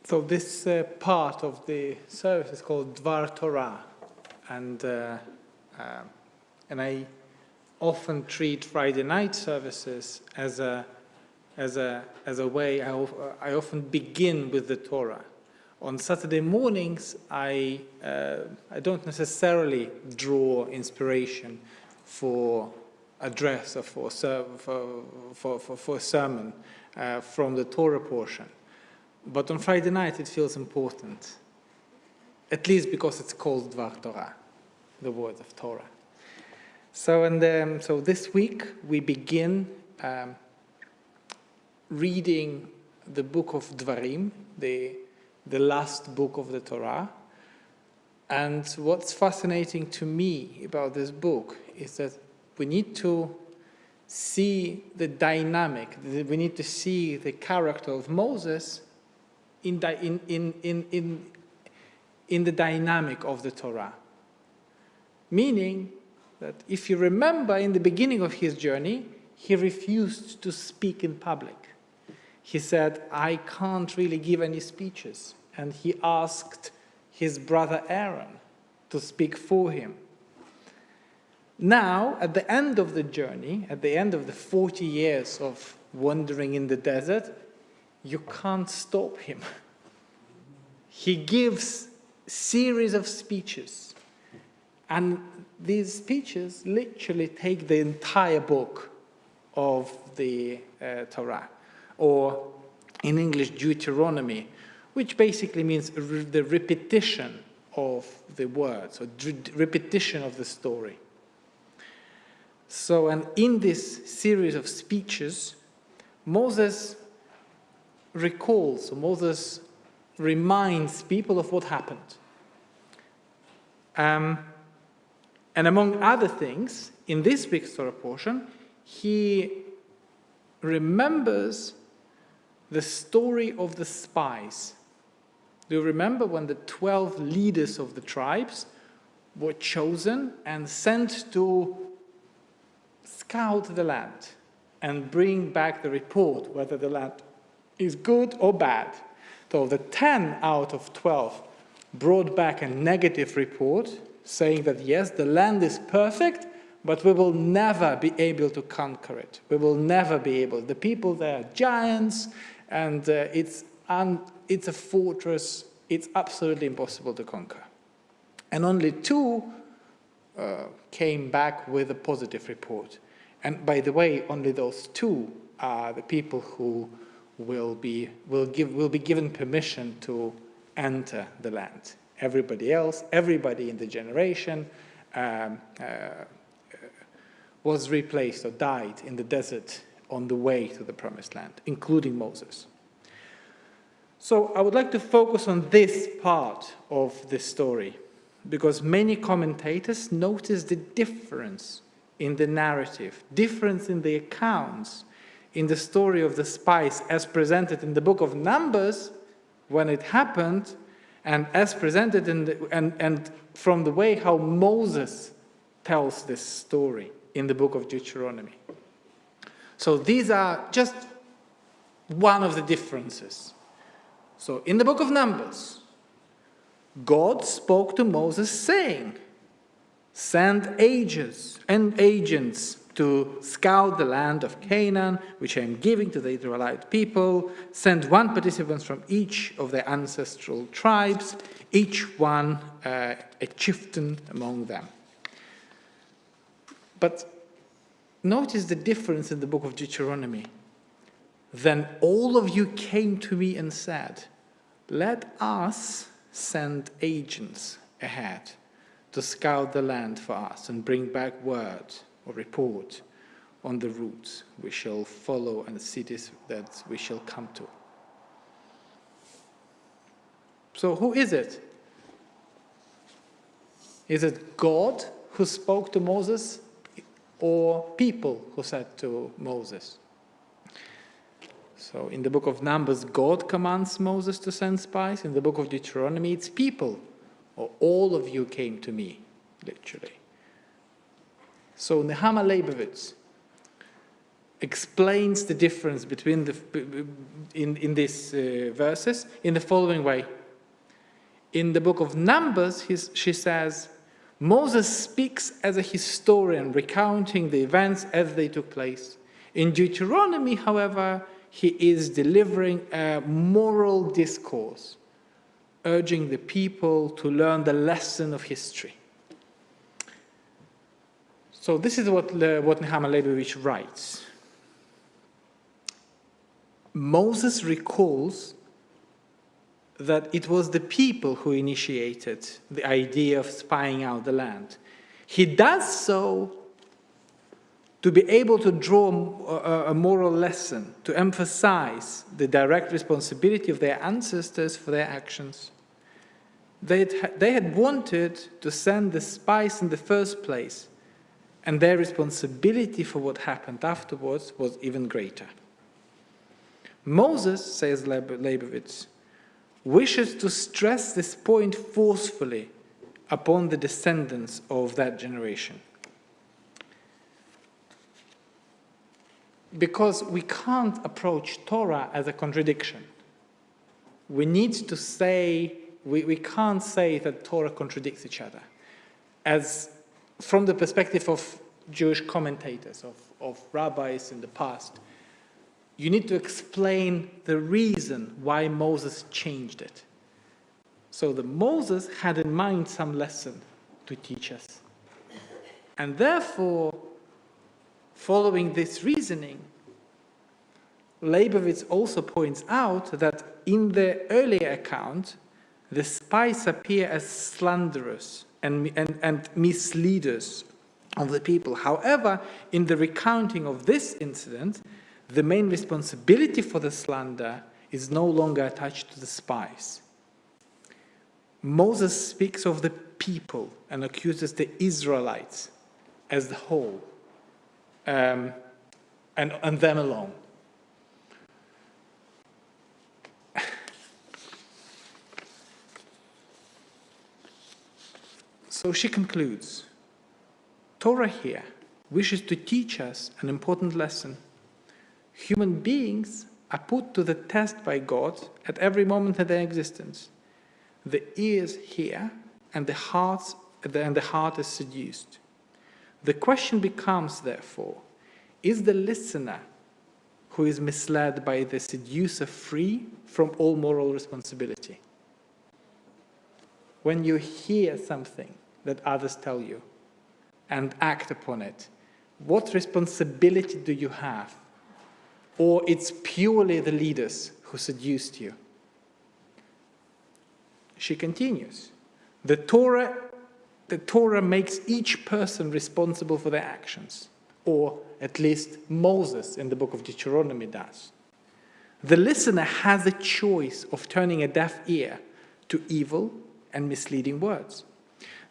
So this part of the service is called Dvar Torah, and I often treat Friday night services as a way. I often begin with the Torah. On Saturday mornings, I don't necessarily draw inspiration for address or for a sermon from the Torah portion. But on Friday night, it feels important, at least because it's called Dvar Torah, the word of Torah. So this week we begin reading the book of Dvarim, the last book of the Torah. And what's fascinating to me about this book is that we need to see the dynamic. We need to see the character of Moses in the dynamic of the Torah. Meaning that if you remember, in the beginning of his journey, he refused to speak in public. He said, I can't really give any speeches. And he asked his brother Aaron to speak for him. Now, at the end of the journey, at the end of the 40 years of wandering in the desert, you can't stop him. He gives a series of speeches. And these speeches literally take the entire book of the Torah, or in English, Deuteronomy, which basically means the repetition of the words, or repetition of the story. So, and in this series of speeches, Moses reminds people of what happened. And among other things, in this week's Torah portion, he remembers the story of the spies. Do you remember when the 12 leaders of the tribes were chosen and sent to scout the land and bring back the report whether the land is good or bad? So the 10 out of 12 brought back a negative report saying that yes, the land is perfect, but we will never be able to conquer it. We will never be able. The people there are giants, and it's a fortress. It's absolutely impossible to conquer. And only 2 came back with a positive report. And by the way, only those 2 are the people who will be given permission to enter the land. Everybody else, everybody in the generation was replaced or died in the desert on the way to the promised land, including Moses. So I would like to focus on this part of the story, because many commentators notice the difference in the narrative, difference in the accounts, in the story of the spies as presented in the book of Numbers when it happened, and as presented and from the way how Moses tells this story in the book of Deuteronomy. So these are just one of the differences. So in the book of Numbers, God spoke to Moses saying, send agents to scout the land of Canaan, which I am giving to the Israelite people. Send 1 participant from each of their ancestral tribes, each one a chieftain among them. But notice the difference in the book of Deuteronomy. Then all of you came to me and said, let us send agents ahead to scout the land for us and bring back word or report on the routes we shall follow and the cities that we shall come to. So who is it? Is it God who spoke to Moses, or people who said to Moses? So in the book of Numbers, God commands Moses to send spies. In the book of Deuteronomy, it's people, or all of you came to me, literally. So Nehama Leibovitz explains the difference between in these verses in the following way. In the book of Numbers, she says, Moses speaks as a historian, recounting the events as they took place. In Deuteronomy, however, he is delivering a moral discourse, urging the people to learn the lesson of history. So this is what Nehemiah Leibovich writes. Moses recalls that it was the people who initiated the idea of spying out the land. He does so to be able to draw a moral lesson, to emphasize the direct responsibility of their ancestors for their actions. They had wanted to send the spies in the first place, and their responsibility for what happened afterwards was even greater. Moses, says Leibovitz, wishes to stress this point forcefully upon the descendants of that generation. Because we can't approach Torah as a contradiction. We need to say, we can't say that Torah contradicts each other. As from the perspective of Jewish commentators, of rabbis in the past, you need to explain the reason why Moses changed it. So that Moses had in mind some lesson to teach us. And therefore, following this reasoning, Leibovitz also points out that in the earlier account, the spies appear as slanderers and misleaders of the people. However, in the recounting of this incident, the main responsibility for the slander is no longer attached to the spies. Moses speaks of the people and accuses the Israelites as the whole, and them alone. So she concludes, Torah here wishes to teach us an important lesson. Human beings are put to the test by God at every moment of their existence. The ears hear and the heart is seduced. The question becomes, therefore, is the listener who is misled by the seducer free from all moral responsibility? When you hear something that others tell you and act upon it, what responsibility do you have? Or it's purely the leaders who seduced you? She continues, the Torah makes each person responsible for their actions, or at least Moses in the book of Deuteronomy does. The listener has a choice of turning a deaf ear to evil and misleading words.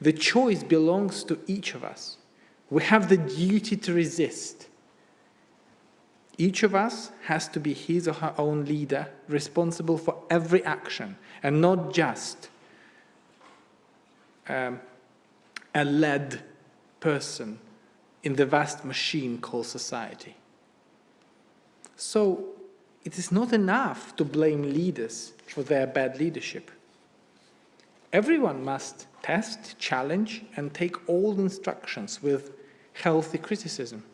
The choice belongs to each of us. We have the duty to resist. Each of us has to be his or her own leader, responsible for every action, and not just a led person in the vast machine called society. So it is not enough to blame leaders for their bad leadership. Everyone must test, challenge, and take all instructions with healthy criticism.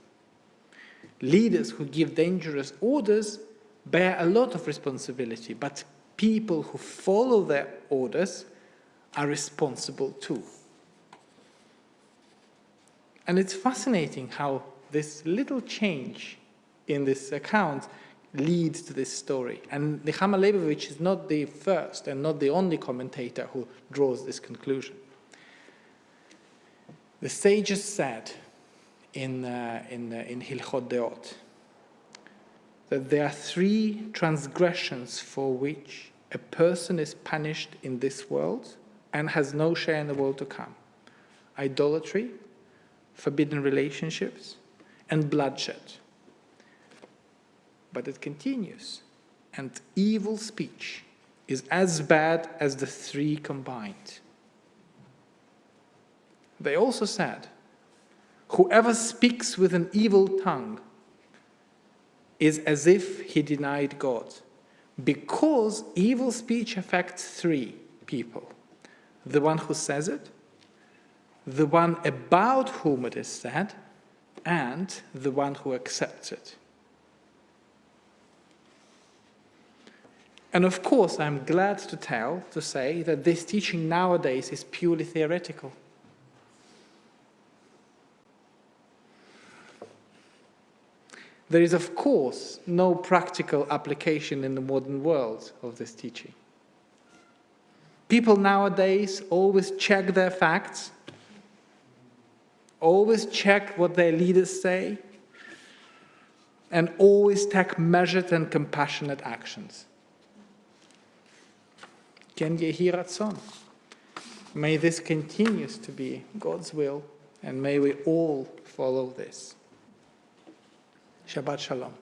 Leaders who give dangerous orders bear a lot of responsibility, but people who follow their orders are responsible too. And it's fascinating how this little change in this account leads to this story. And Nehemiah Leibovich is not the first and not the only commentator who draws this conclusion. The sages said in Hilchot Deot that there are 3 transgressions for which a person is punished in this world and has no share in the world to come: idolatry, forbidden relationships, and bloodshed. But it continues, and evil speech is as bad as the 3 combined. They also said, whoever speaks with an evil tongue is as if he denied God, because evil speech affects three people: the one who says it, the one about whom it is said, and the one who accepts it. And of course, I'm glad to say that this teaching nowadays is purely theoretical. There is, of course, no practical application in the modern world of this teaching. People nowadays always check their facts, always check what their leaders say, and always take measured and compassionate actions. Ken Yehi Ratzon. May this continues to be God's will, and may we all follow this. Shabbat Shalom.